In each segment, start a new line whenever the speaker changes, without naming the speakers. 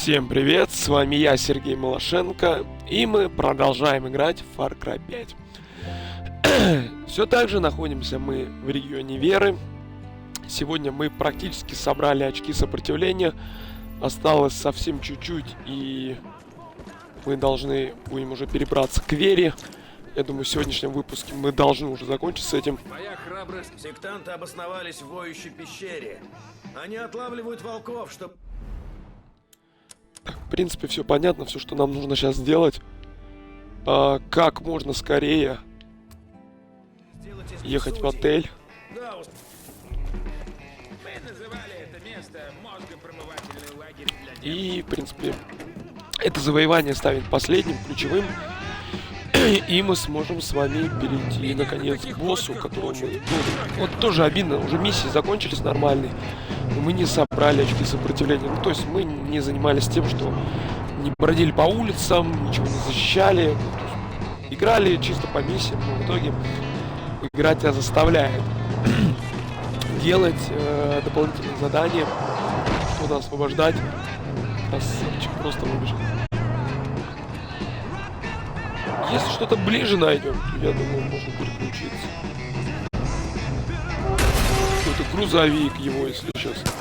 Всем привет, с вами я, Сергей Малашенко, и мы продолжаем играть в Far Cry 5. Все так же находимся мы в регионе Веры. Сегодня мы практически собрали очки сопротивления. Осталось совсем чуть-чуть, и мы должны будем уже перебраться к Вере. Я думаю, в сегодняшнем выпуске мы должны уже закончить с этим.
Моя храбрость. Сектанты обосновались в воющей пещере. Они отлавливают волков, чтобы...
Так, в принципе, все понятно, все, что нам нужно сейчас сделать. Как можно скорее ехать в отель.
Да,
Мы называли это место мозгопромывательный лагерь для демонов.
И, в принципе, это завоевание станет последним, ключевым. И мы сможем с вами перейти, наконец, к боссу, которого мы... вот тоже обидно, уже миссии закончились нормальные. Но мы не собрали очки сопротивления. Ну, то есть мы не занимались тем, что не бродили по улицам, ничего не защищали. Ну, то есть играли чисто по миссиям, но в итоге игра тебя заставляет делать дополнительные задания, что-то освобождать. Красавчик просто выбежал. Если что-то ближе найдем, то, я думаю, можно переключиться. Какой-то грузовик его, если честно.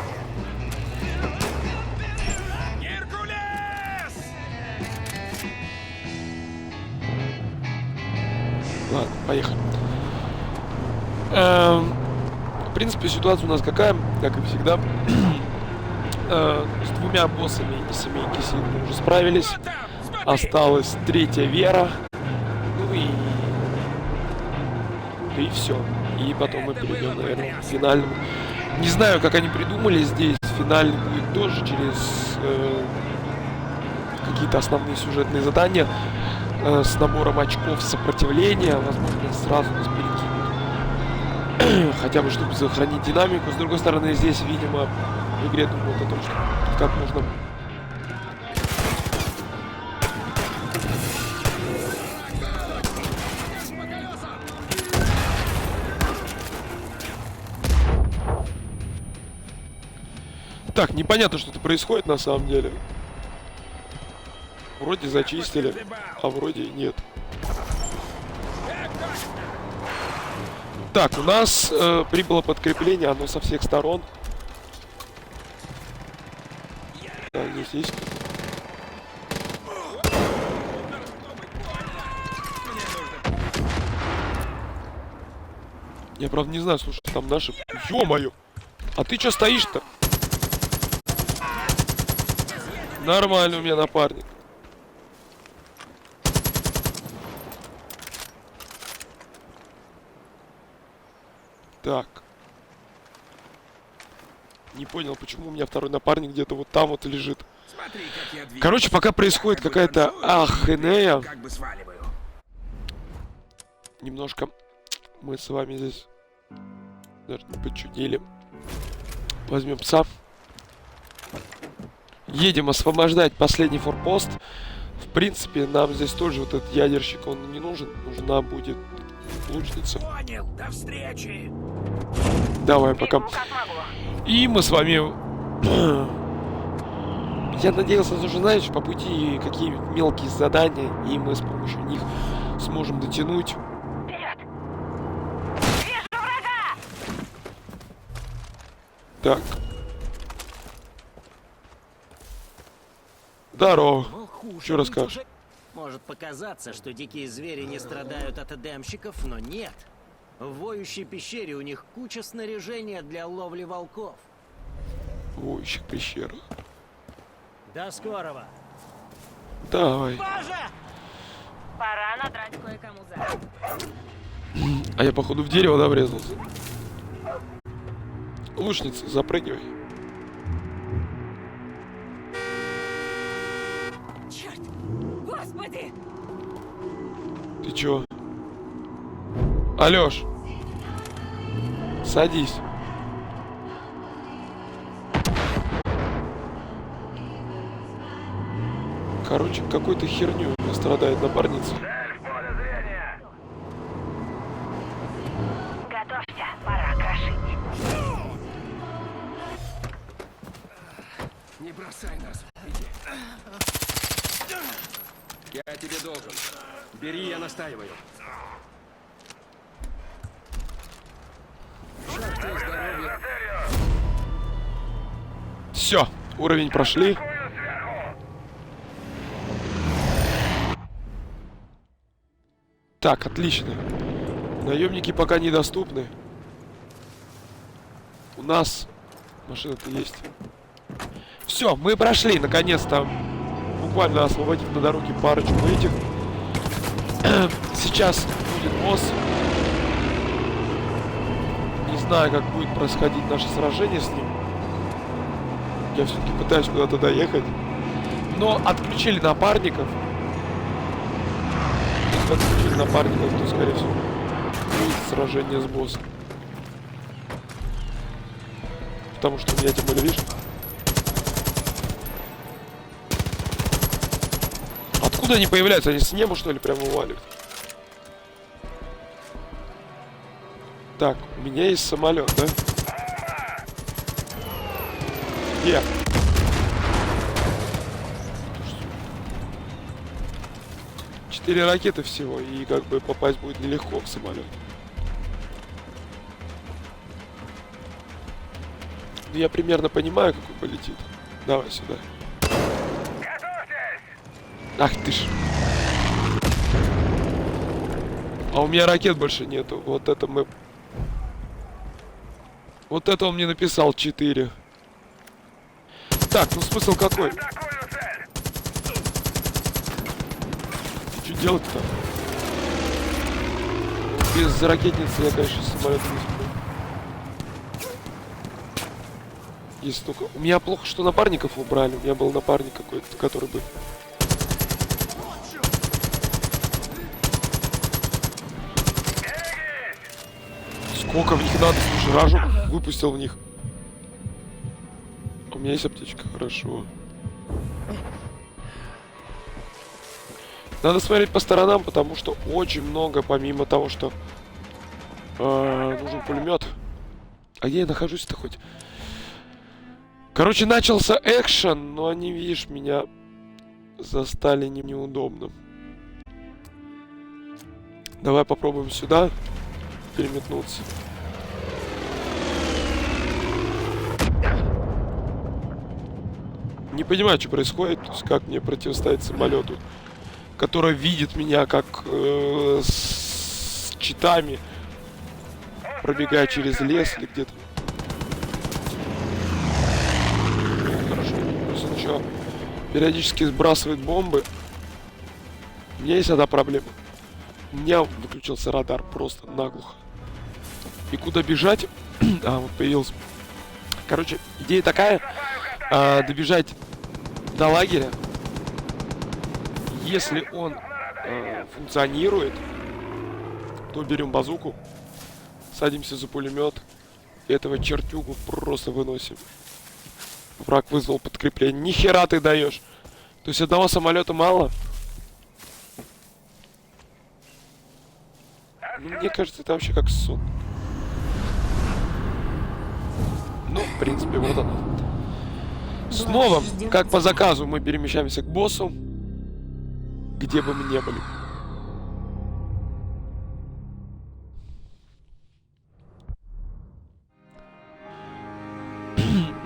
Геркулес!
Ладно, поехали. В принципе, ситуация у нас какая, как и всегда. С двумя боссами и семейки сил мы уже справились. Осталась третья Вера. Ну и... да и все. И потом мы перейдем, наверное, к финальному. Не знаю, как они придумали здесь. Финальный будет тоже через какие-то основные сюжетные задания. С набором очков сопротивления. Возможно, сразу нас перекинут. Хотя бы, чтобы сохранить динамику. С другой стороны, здесь, видимо, в игре думают о том, что как можно... Так, непонятно, что-то происходит на самом деле. Вроде зачистили, а вроде и нет. Так, у нас прибыло подкрепление, оно со всех сторон. Да, здесь есть. Я, правда, не знаю, слушай, там наши... Ё-моё! А ты чё стоишь-то? Нормально у меня напарник. Так. Не понял, почему у меня второй напарник где-то вот там вот лежит.
Смотри, как я двигаюсь.
Короче, пока происходит какая-то ахинея.
Как бы сваливаю.
Немножко мы с вами здесь даже не почудили. Возьмем пса. Едем освобождать последний форпост. В принципе, нам здесь тоже вот этот ядерщик, он не нужен. Нужна будет лучница.
Понял, до встречи.
Давай, пока. И мы с вами... Я надеялся, что, знаешь, по пути какие-нибудь мелкие задания, и мы с помощью них сможем дотянуть. Так. Здорово. Что расскажешь?
Может показаться, что дикие звери не страдают от эдемщиков, но нет. В воющей пещере у них куча снаряжения для ловли волков.
Воющих пещер.
До скорого.
Давай.
Пора надрать кое-кому за.
А я, походу, в дерево, да, врезался? Лучница, запрыгивай.
Черт! Господи!
Ты чё? Алёш! Садись. Короче, какой-то херню страдает напарница.
Готовься, пора крошить.
Не бросай нас. Иди. Я тебе должен. Бери, я настаиваю. Счастья, здоровья.
Все, уровень прошли. Так, отлично. Наемники пока недоступны. У нас машина-то есть. Все, мы прошли, наконец-то. Буквально освободив на дороге парочку этих. Сейчас будет босс. Не знаю, как будет происходить наше сражение с ним. Я все-таки пытаюсь куда-то доехать. Но отключили напарников. Если отключили напарников, то, скорее всего, будет сражение с боссом. Потому что у меня, тем более, видишь... Откуда они появляются? Они с неба, что ли, прямо валят? Так, у меня есть самолет, да? Где? 4 ракеты всего, и как бы попасть будет нелегко в самолет. Ну, я примерно понимаю, как он полетит. Давай сюда. Ах ты ж. А у меня ракет больше нету. Вот это мы... Вот это он мне написал 4. Так, ну смысл какой? Что делать-то? Без ракетницы я, конечно, самолет не смогу. Есть только... У меня плохо, что напарников убрали. У меня был напарник какой-то, который бы... Сколько в них надо? Слушай, рожок выпустил в них. У меня есть аптечка, хорошо. Надо смотреть по сторонам, потому что очень много, помимо того, что нужен пулемет. А где я нахожусь-то хоть? Короче, начался экшен, но они, видишь, меня застали неудобно. Давай попробуем сюда переметнуться. Не понимаю, что происходит, то есть как мне противостоять самолету, который видит меня как с читами, пробегая через лес или где-то. Хорошо, плюс он еще периодически сбрасывает бомбы. У меня есть одна проблема. У меня выключился радар просто наглухо. И куда бежать? А, вот появился. Короче, идея такая. Добежать до лагеря. Если он функционирует, то берем базуку, садимся за пулемет, и этого чертюгу просто выносим. Враг вызвал подкрепление. Ни хера ты даешь. То есть одного самолета мало. Ну, мне кажется, это вообще как сон. Ну, в принципе, вот оно. Снова, как по заказу, мы перемещаемся к боссу, где бы мы ни были.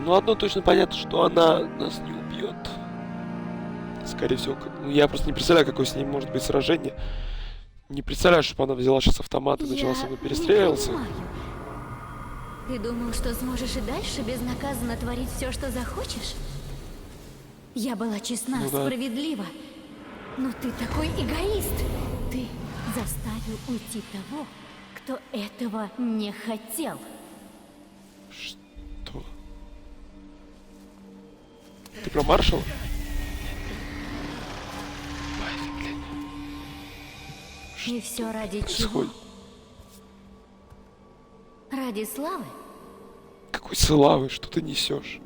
Ну, одно точно понятно, что она нас не убьет. Скорее всего, ну, я просто не представляю, какое с ней может быть сражение. Не представляю, чтобы она взяла сейчас автомат и начала со мной перестреливаться.
Ты думал, что сможешь и дальше безнаказанно творить все, что захочешь? Я была честна,
Ну да.
справедлива. Но ты такой эгоист. Ты заставил уйти того, кто этого не хотел.
Что? Ты про маршала?
И все ради
Происходит?
чего? Ради славы?
Какой славы, что ты несешь?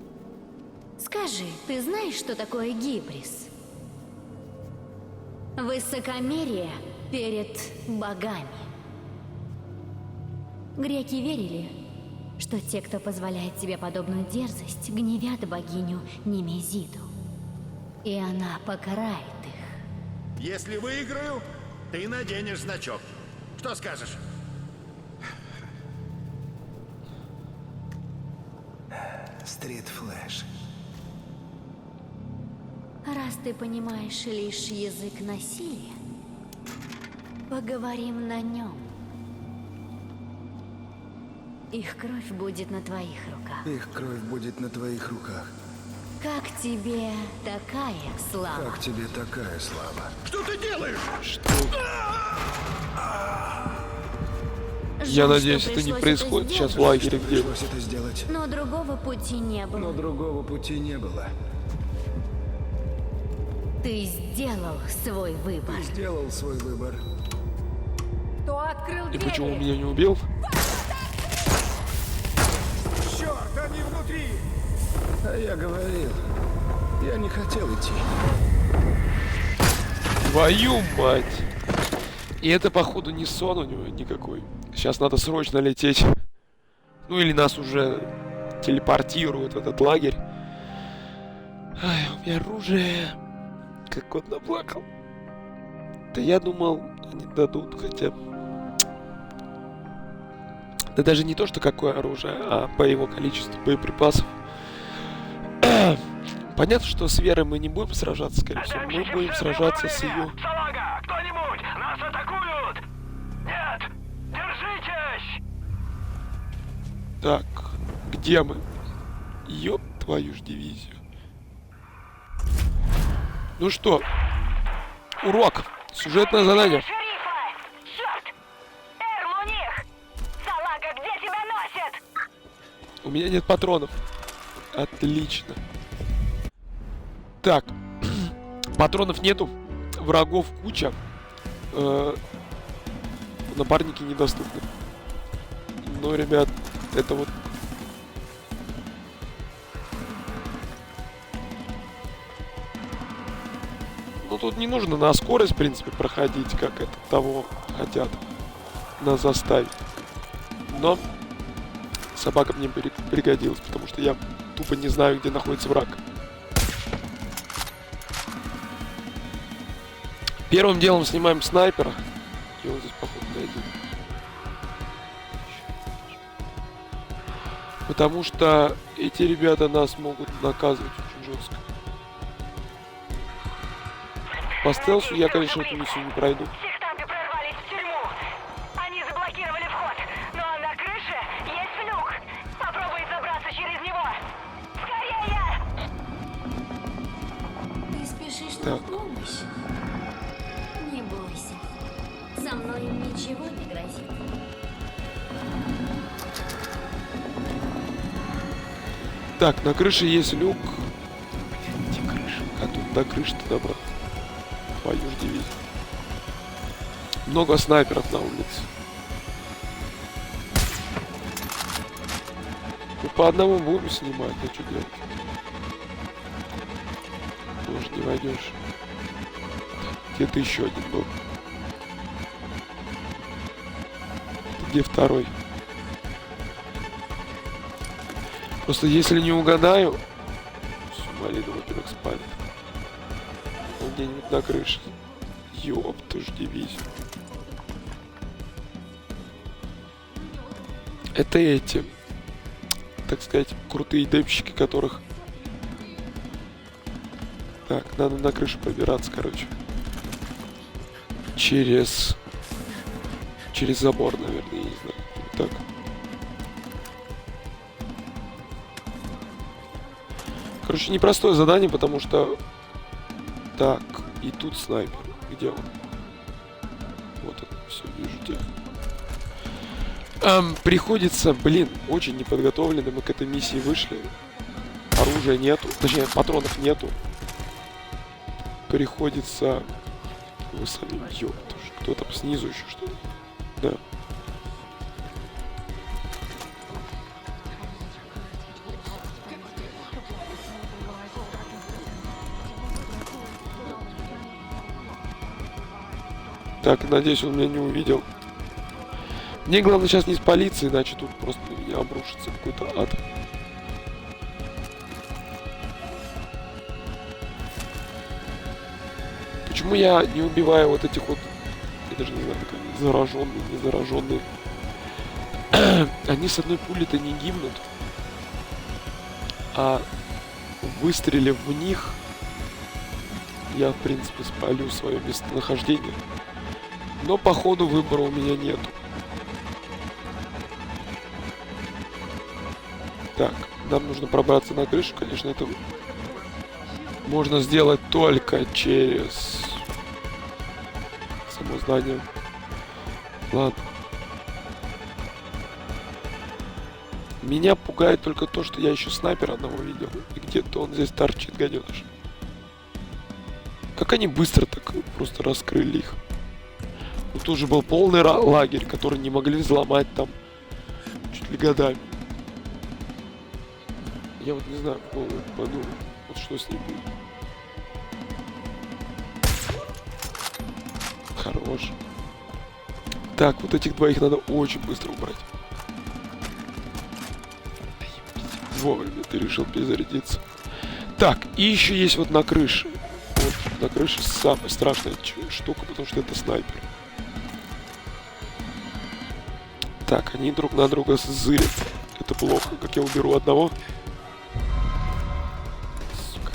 Скажи, ты знаешь, что такое гибрис? Высокомерие перед богами. Греки верили, что те, кто позволяет себе подобную дерзость, гневят богиню Немезиду. И она покарает их.
Если выиграю, ты наденешь значок. Что скажешь?
Стрит Флэш.
Раз ты понимаешь лишь язык насилия, поговорим на нем. Их кровь будет на твоих руках.
Их кровь будет на твоих руках.
Как тебе такая слава?
Как тебе такая слава?
Что ты делаешь?
Что?
Жаль,
Я
что
надеюсь, это не
пришлось
происходит сейчас в
сделать,
лагере, где...
Пришлось это сделать.
Но другого пути не было.
Но другого пути не было.
Ты сделал свой выбор.
Ты сделал свой выбор.
Кто открыл
И
двери?
почему меня не убил?
Черт, они внутри!
А я говорил, я не хотел идти.
Твою мать! И это, походу, не сон у него никакой. Сейчас надо срочно лететь. Ну или нас уже телепортируют в этот лагерь. Ай, у меня оружие. Как кот наплакал. Да я думал, они дадут хотя бы. Да даже не то, что какое оружие, а по его количеству боеприпасов. Понятно, что с Верой мы не будем сражаться, скорее всего. Мы будем сражаться с ее...
Салага, кто-нибудь! Нас атакуют! Нет! Держитесь!
Так, где мы? Ёб твою ж дивизию. Ну что, урок. Сюжетное задание.
Шерифа! Черт! Эрл у них! Салага, где тебя носит?
У меня нет патронов. Отлично. Так, патронов нету, врагов куча, напарники недоступны. Но, ребят, это вот... Ну, тут не нужно на скорость, в принципе, проходить, как это того хотят нас заставить. Но собака мне пригодилась, потому что я тупо не знаю, где находится враг. Первым делом снимаем снайпера. И он здесь, походу, найдет. Потому что эти ребята нас могут наказывать очень жестко. По стелсу я, конечно, эту миссию не пройду.
Сектанты прорвались в тюрьму. Они заблокировали вход, но на крыше есть люк. Попробуй забраться через него. Скорее!
Ты спешишь
Так.
на помощь? Не бойся. Со мной ничего не грозит.
Так, на крыше есть люк. Где крыша? Как тут до крыши-то добраться? Твою ж дивизию. Много снайперов на улице. Ну, по одному будем снимать, а что делать? Может, не войдешь. Где-то еще один был. Где второй? Просто если не угадаю... Все, малину, во-первых, спалит. Он где-нибудь на крыше. Ёб ты ж дивизию. Это эти, так сказать, крутые демпщики, которых... Так, надо на крышу пробираться, короче. Через забор, наверное, я не знаю. Так. Короче, непростое задание, потому что... Так, и тут снайпер. Где он? Вот он, все, вижу тебя. Приходится, блин, очень неподготовлены. Мы к этой миссии вышли. Оружия нету. Точнее, патронов нету. Приходится... Вы сами, ёпта, кто там снизу еще что-то? Да. Так, надеюсь, он меня не увидел. Мне главное сейчас не спалиться, иначе тут просто на меня обрушится какой-то ад. Почему я не убиваю вот этих вот, я даже не знаю, как они, зараженные, не зараженные. Они с одной пули-то не гибнут, а выстрелив в них, я, в принципе, спалю свое местонахождение. Но, походу, выбора у меня нету. Так, нам нужно пробраться на крышу. Конечно, это можно сделать только через само здание. Ладно. Меня пугает только то, что я еще снайпера одного видел. И где-то он здесь торчит, гаденыш. Как они быстро так просто раскрыли их. Тут уже был полный лагерь, который не могли взломать там чуть ли годами. Я вот не знаю, в голову подумал, вот что с ним будет. Хорош. Так, вот этих двоих надо очень быстро убрать. Вовремя ты решил перезарядиться. Так, и еще есть вот на крыше. Вот на крыше самая страшная штука, потому что это снайпер. Так, они друг на друга зырят. Это плохо. Как я уберу одного? Сука.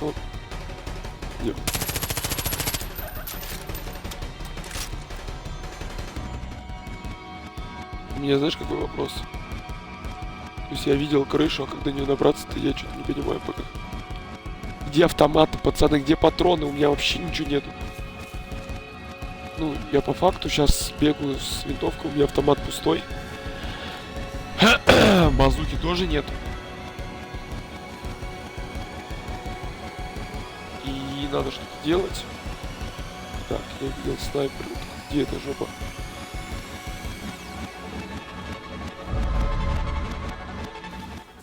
О. Нет. У меня, знаешь, какой вопрос? То есть я видел крышу, а когда не добраться-то я что-то не понимаю пока. Где автоматы, пацаны, где патроны? У меня вообще ничего нету. Ну, я по факту сейчас бегаю с винтовкой, у меня автомат пустой. Базуки тоже нет. И надо что-то делать. Так, я видел снайпер. Где эта жопа?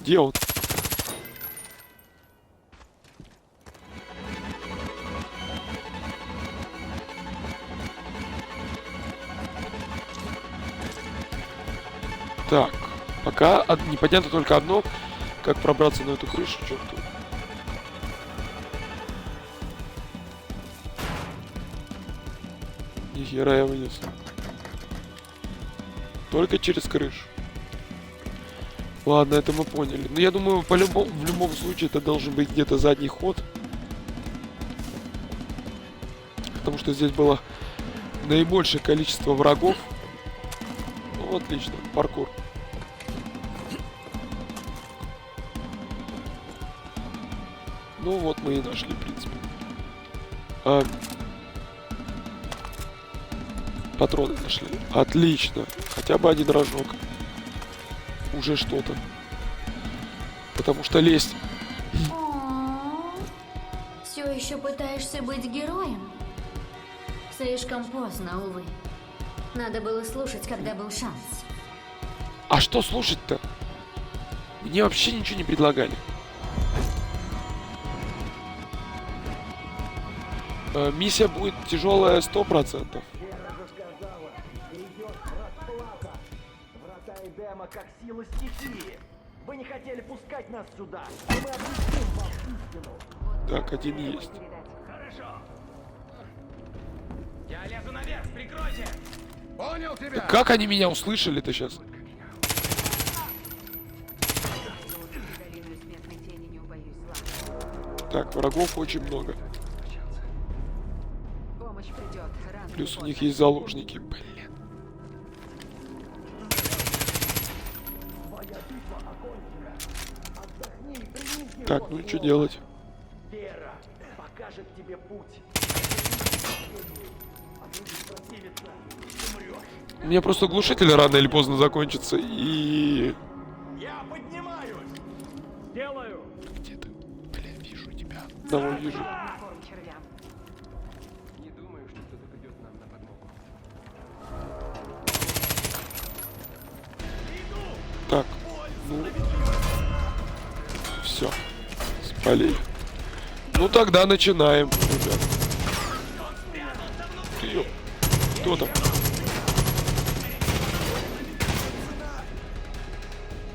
Где он? Так, пока непонятно только одно, как пробраться на эту крышу, черту. Нихера я вынес. Только через крышу. Ладно, это мы поняли. Но я думаю, в любом случае это должен быть где-то задний ход. Потому что здесь было наибольшее количество врагов. Ну, отлично, паркур. Ну вот мы и нашли, в принципе. Патроны нашли. Отлично. Хотя бы один рожок. Уже что-то. Потому что лезть.
Все еще пытаешься быть героем? Слишком поздно, увы. Надо было слушать, когда был шанс.
А что слушать-то? Мне вообще ничего не предлагали. Миссия будет тяжелая 100%.
Эдема как сила стихии. Вы не хотели пускать нас сюда, но мы объясним вам истину.
Так, один есть.
Хорошо. Я лезу наверх, прикройте.
Понял тебя!
Как они меня услышали-то сейчас? Так, врагов очень много. Плюс у них есть заложники. Блин. Так, ну что делать?
Вера покажет тебе путь.
У меня просто глушитель рано или поздно закончится, и...
Я поднимаюсь. Делаю.
Где ты? Блин, вижу тебя. Одного вижу.
Не думаю, что кто-то придет нам на подмогу.
Так, ну... Все. Спалили. Ну тогда начинаем, ребят. Ты ё... Кто там?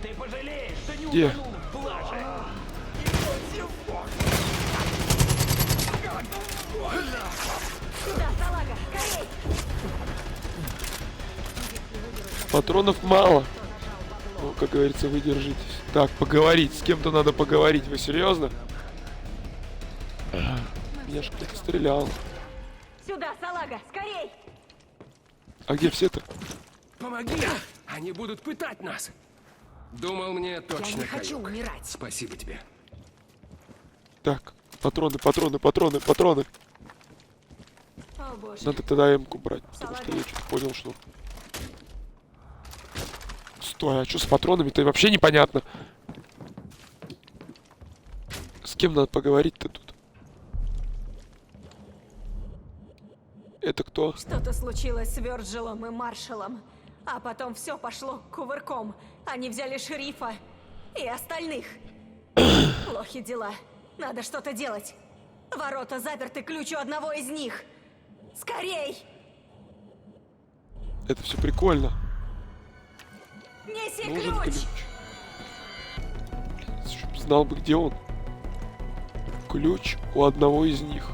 Ты пожалеешь, что не
Где?
утонул в блаже.
Патронов мало. Ну, как говорится, вы держитесь. Так, поговорить. С кем-то надо поговорить. Вы серьезно? Меня ж кто-то стрелял.
Сюда, салага, скорей!
А где все-то?
Помоги! Они будут пытать нас! Думал, мне точно
не хочу
каюк.
умирать.
Спасибо тебе.
Так, патроны, патроны, патроны, патроны.
О боже.
Надо тогда М-ку брать, потому что я что-то понял, что... Стой, а что с патронами-то вообще непонятно. С кем надо поговорить-то тут? Это кто?
Что-то случилось с Вёрджилом и Маршалом. А потом все пошло кувырком. Они взяли шерифа и остальных. Плохи дела. Надо что-то делать. Ворота заперты, ключ у одного из них. Скорей!
Это все прикольно.
Неси
Нужен
ключ!
ключ. Блин, чтоб знал бы, где он. Ключ у одного из них.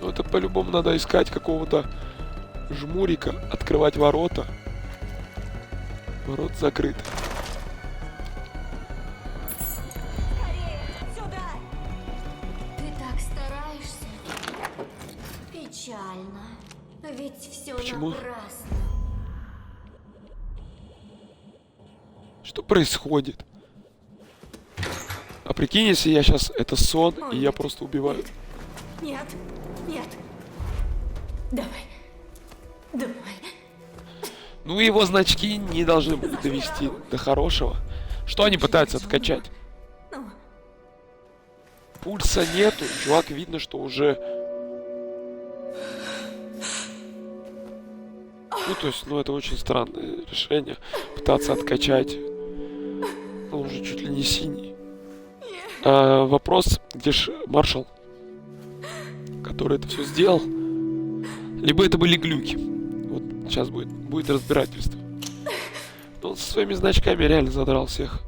Ну, это по-любому надо искать какого-то жмурика, открывать ворота. Ворот закрыты.
Скорее! Сюда!
Ты так стараешься. Печально. Ведь все
Почему?
напрасно.
Что происходит? А прикинь, если я сейчас... Это сон, и я просто убиваю.
Нет, нет. Давай. Давай.
Ну, его значки не должны были довести до хорошего. Что они пытаются откачать?
Ну,
Пульса нету. Чувак, видно, что уже... Ну, то есть, ну, это очень странное решение. Пытаться откачать. Ну, уже чуть ли не синий. А, вопрос, где ж маршал? Который это все сделал? Либо это были глюки. Вот сейчас будет разбирательство. Но он со своими значками реально задрал всех.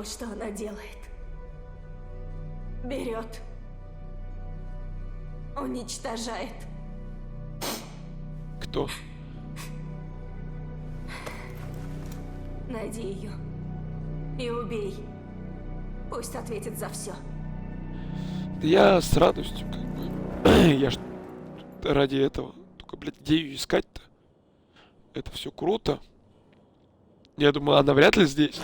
вот что она делает. Берет. Уничтожает.
Кто?
Найди ее. И убей. Пусть ответит за все.
Да я с радостью, как бы. Я ж ради этого. Только, блядь, где ее искать-то? Это все круто. Я думаю, она вряд ли здесь.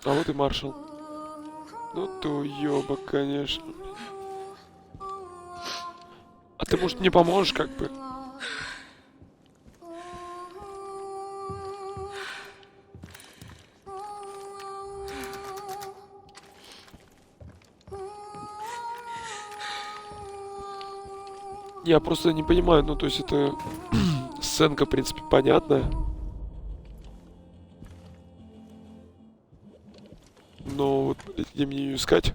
А вот и маршал. Ну ты уёбок, конечно. А ты, может, мне поможешь, как бы? Я просто не понимаю, ну то есть это сценка, в принципе, понятная. Но вот, блядь, где мне ее искать?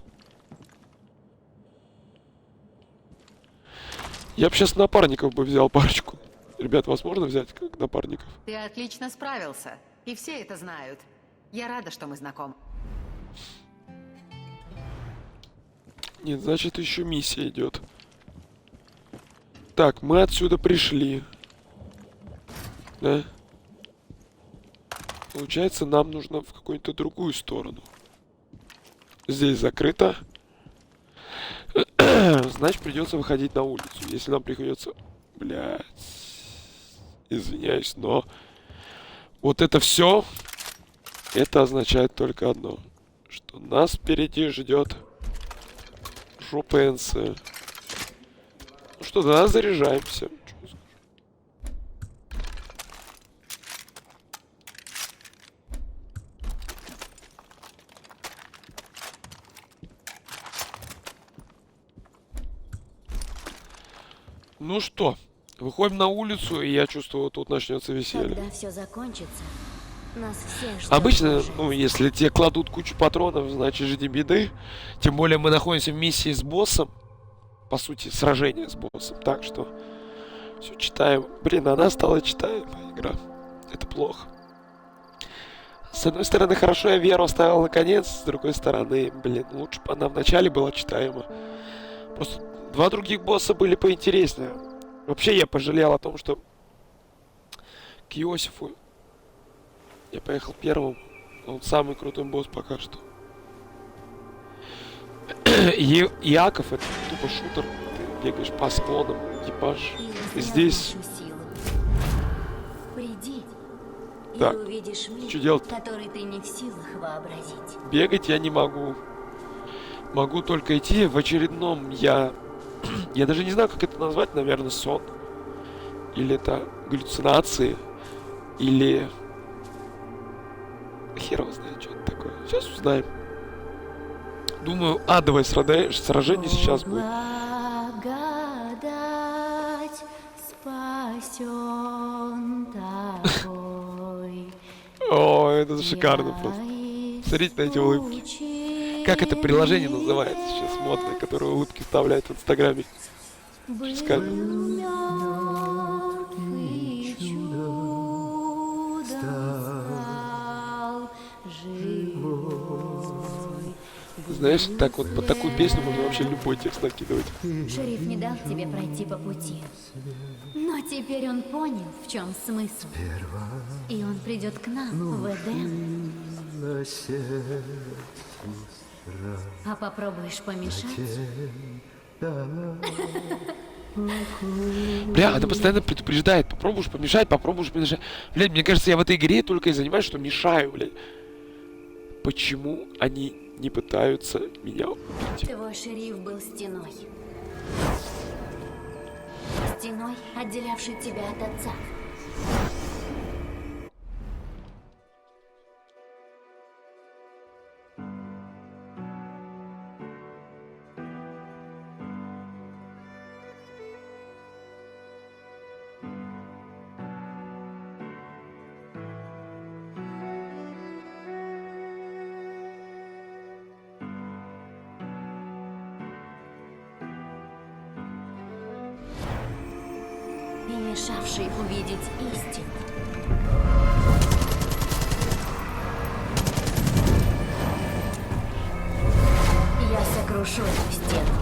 Я бы сейчас напарников бы взял парочку. Ребят, вас можно взять как напарников?
Ты отлично справился, и все это знают. Я рада, что мы знакомы.
Нет, значит, еще миссия идет. Так, мы отсюда пришли. Да? Получается, нам нужно в какую-то другую сторону. Здесь закрыто. Значит, придется выходить на улицу. Если нам приходится... Блядь. Извиняюсь, но... Вот это все... Это означает только одно. Что нас впереди ждет... жопенция. Ну что, да, заряжаемся. Ну что, выходим на улицу, и я чувствую, тут начнется веселье.
Когда все закончится, нас всех ждет
Обычно,
ужас.
ну, если тебе кладут кучу патронов, значит, жди беды. Тем более мы находимся в миссии с боссом. По сути, сражение с боссом. Так что, все читаем. Блин, она стала читаемая игра. Это плохо. С одной стороны, хорошо, я веру оставил наконец, с другой стороны, блин, лучше бы она вначале была читаема. Просто два других босса были поинтереснее. Вообще, я пожалел о том, что к Иосифу я поехал первым. Он самый крутой босс пока что. Иаков — это тупо шутер. Ты бегаешь по склонам, ебашь. Здесь...
Приди,
Так,
и увидишь мир,
что делать?
который ты не в силах вообразить.
Бегать я не могу. Могу только идти в очередном я даже не знаю, как это назвать, наверное, сон. Или это галлюцинации. Или... Хер его знает, что это такое. Сейчас узнаем. Думаю, адовое сражение сейчас будет.
Благодать спасен тобой.
О, это шикарно просто. Смотрите на эти улыбки. Как это приложение называется сейчас модное, которое улыбки вставляет в Инстаграме? Сейчас скажу. Знаешь, так вот под такую песню можно вообще любой текст накидывать.
Шериф не дал тебе пройти по пути. Но теперь он понял, в чем смысл. И он придет к нам в Эдем. А попробуешь помешать?
Бля, она постоянно предупреждает. Попробуешь помешать, попробуешь помешать. Блядь, мне кажется, я в этой игре только и занимаюсь, что мешаю, блядь. Почему они не пытаются меня убить?
Твой шериф был стеной. Стеной, отделявшей тебя от отца. И мешавший увидеть истину. Я сокрушу эту стену.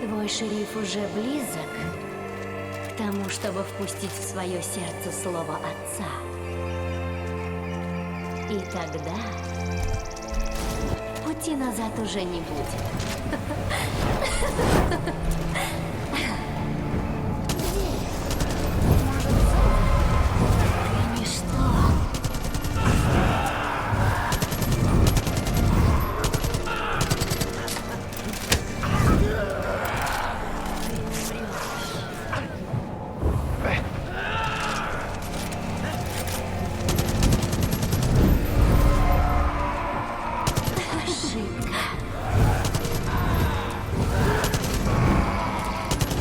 Твой шериф уже близок к тому, чтобы впустить в свое сердце слово отца. И тогда пути назад уже не будет. Может, ты ничто.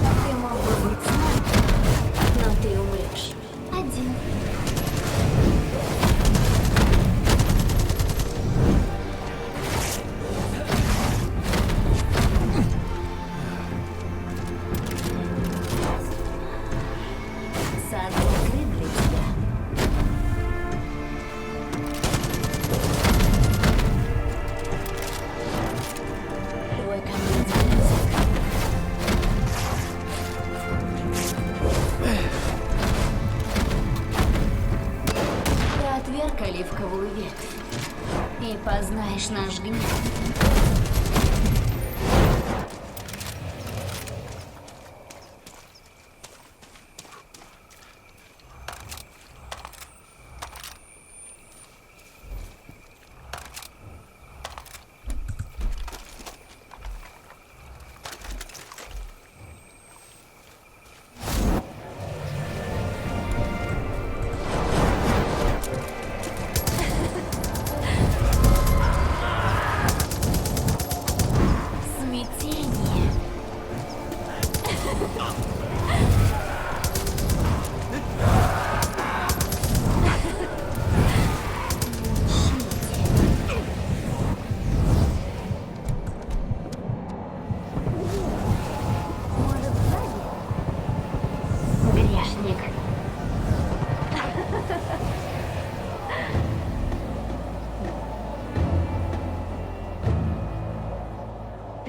Ты мог бы быть с нами, но ты умрешь один. Сад закрыт для тебя. Твой конец близок. Ты отверг оливковую ветвь и познаешь наш гнев.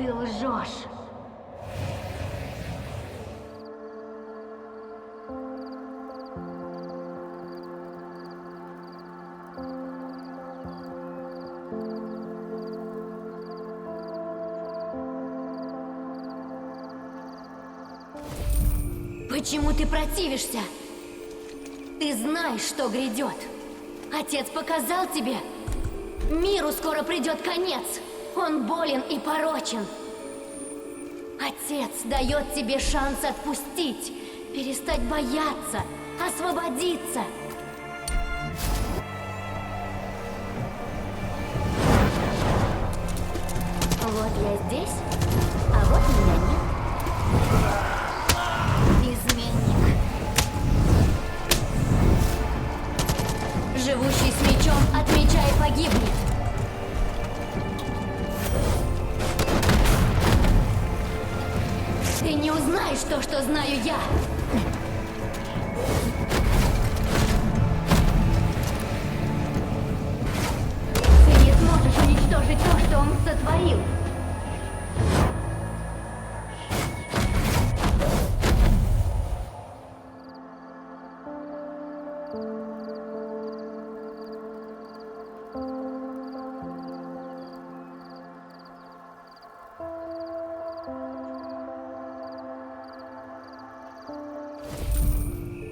Ты лжешь. Почему ты противишься? Ты знаешь, что грядет. Отец показал тебе. Миру скоро придет конец. Он болен и порочен. Отец дает тебе шанс отпустить, перестать бояться, освободиться. Вот я здесь, а вот меня нет. Изменник. Живущий с мечом от меча и погибнет. Ты не узнаешь то, что знаю я. Ты не сможешь уничтожить то, что он сотворил.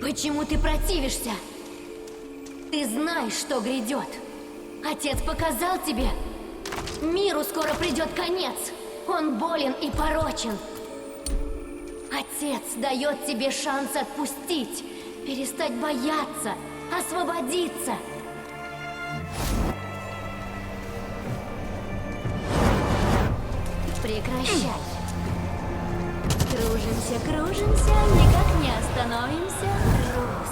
Почему ты противишься? Ты знаешь, что грядет. Отец показал тебе. Миру скоро придет конец. Он болен и порочен. Отец дает тебе шанс отпустить, перестать бояться, освободиться. Прекращай. Кружимся, кружимся, никак не остановимся. Трус.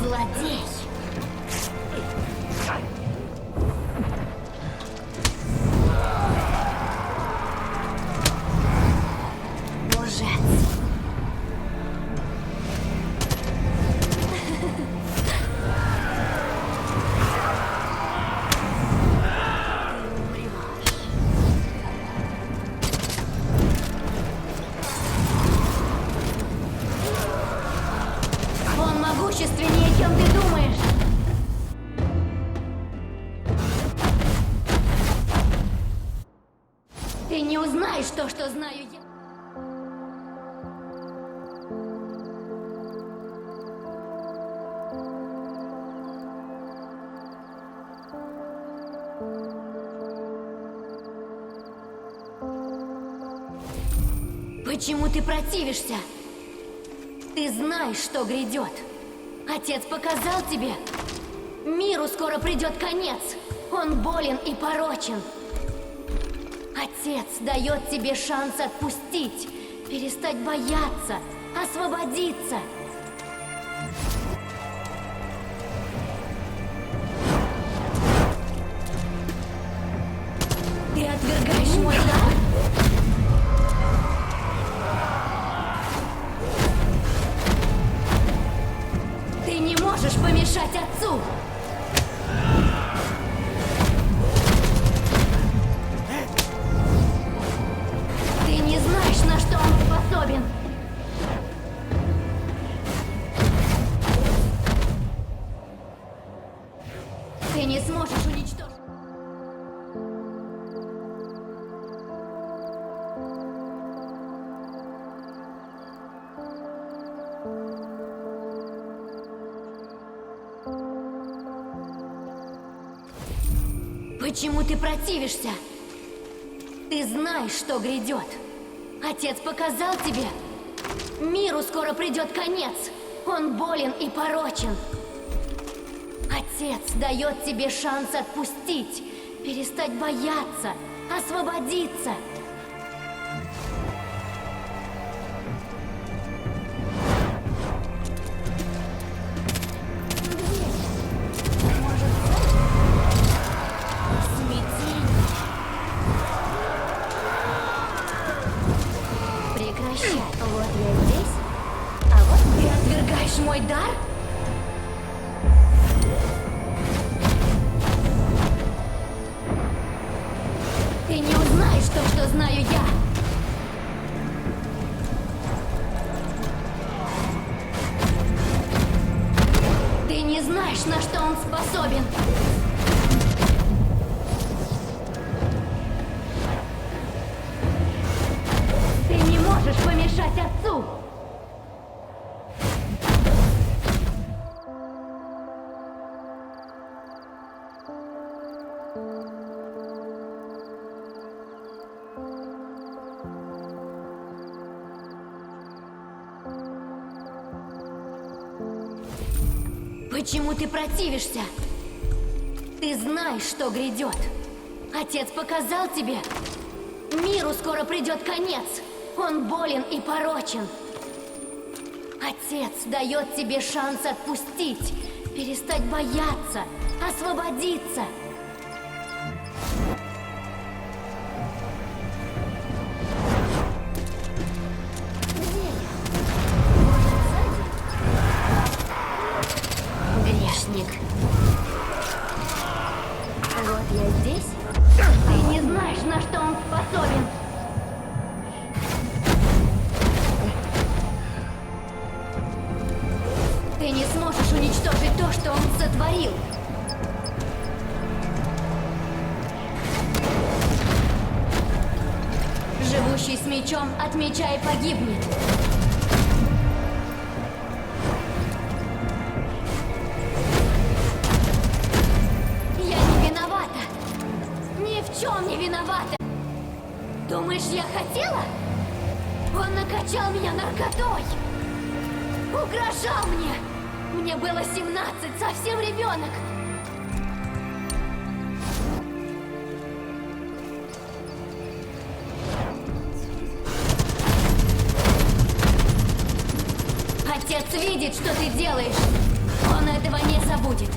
Злодей. Лжец. Он могущественнее, чем ты думаешь. Ты не узнаешь то, что знаю я. Почему ты противишься? Ты знаешь, что грядет. Отец показал тебе. Миру скоро придет конец. Он болен и порочен. Отец дает тебе шанс отпустить, перестать бояться, освободиться. Ты отвергаешь мой дар? Ты не можешь помешать отцу! Ты не знаешь, на что он способен! Ты не сможешь уничтожить... Почему ты противишься? Ты знаешь, что грядет. Отец показал тебе. Миру скоро придет конец. Он болен и порочен. Отец дает тебе шанс отпустить, перестать бояться, освободиться. Прекращай. Вот я здесь, а вот ты отвергаешь мой дар? знаешь то, что знаю я. Ты не знаешь, на что он способен. Ты не можешь помешать отцу. Почему ты противишься? Ты знаешь, что грядет. Отец показал тебе. Миру скоро придет конец. Он болен и порочен. Отец дает тебе шанс отпустить, перестать бояться, освободиться. Где я? Может, сзади? Грешник. Вот я здесь. Ты не знаешь, на что он способен. Ты не сможешь уничтожить то, что он сотворил. Живущий с мечом от меча и погибнет. Я не виновата. Ни в чем не виновата. Думаешь, я хотела? Он накачал меня наркотой. Угрожал мне. Мне было 17, совсем ребенок. Отец видит, что ты делаешь. Он этого не забудет.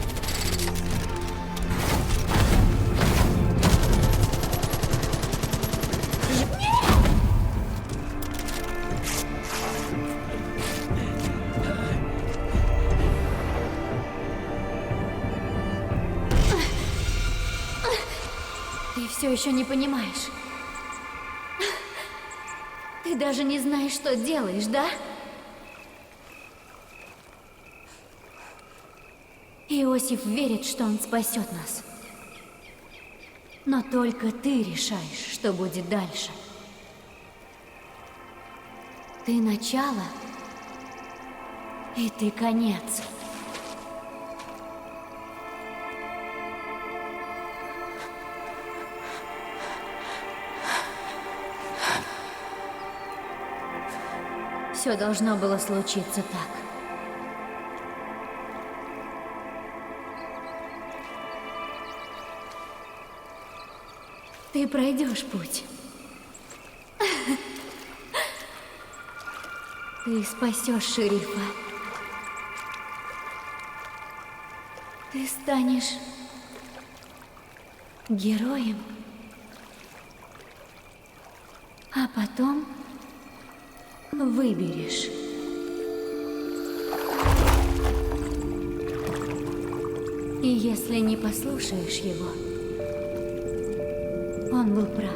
Ты все еще не понимаешь. Ты даже не знаешь, что делаешь, да? Иосиф верит, что он спасет нас. Но только ты решаешь, что будет дальше. Ты начало, и ты конец. Все должно было случиться так. Ты пройдешь путь. Ты спасешь шерифа. Ты станешь героем. А потом выберешь. И если не послушаешь его, он был прав.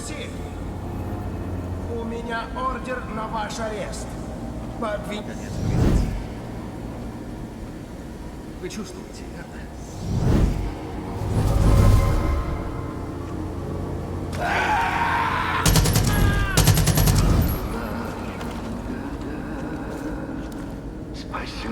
Отпусти! У меня ордер на ваш арест. По обвинению. Вы чувствуете, верно?
Спасю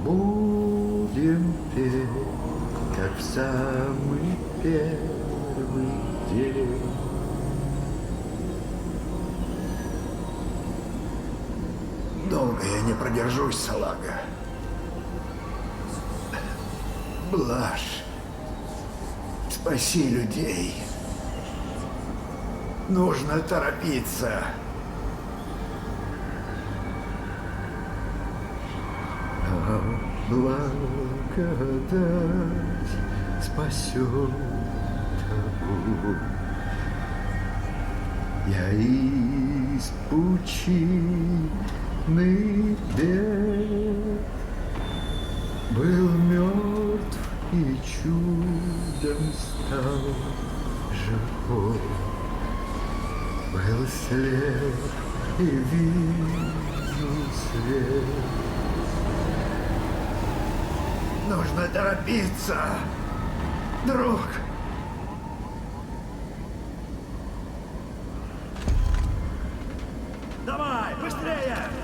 будем петь, как в самый первый день. Долго я не продержусь, салага. Блажь, спаси людей. Нужно торопиться. А благодать спасет того. Я из пучины бед был мертв и чудом стал живой. Был слеп и вижу свет. Нужно торопиться, друг. Давай, быстрее!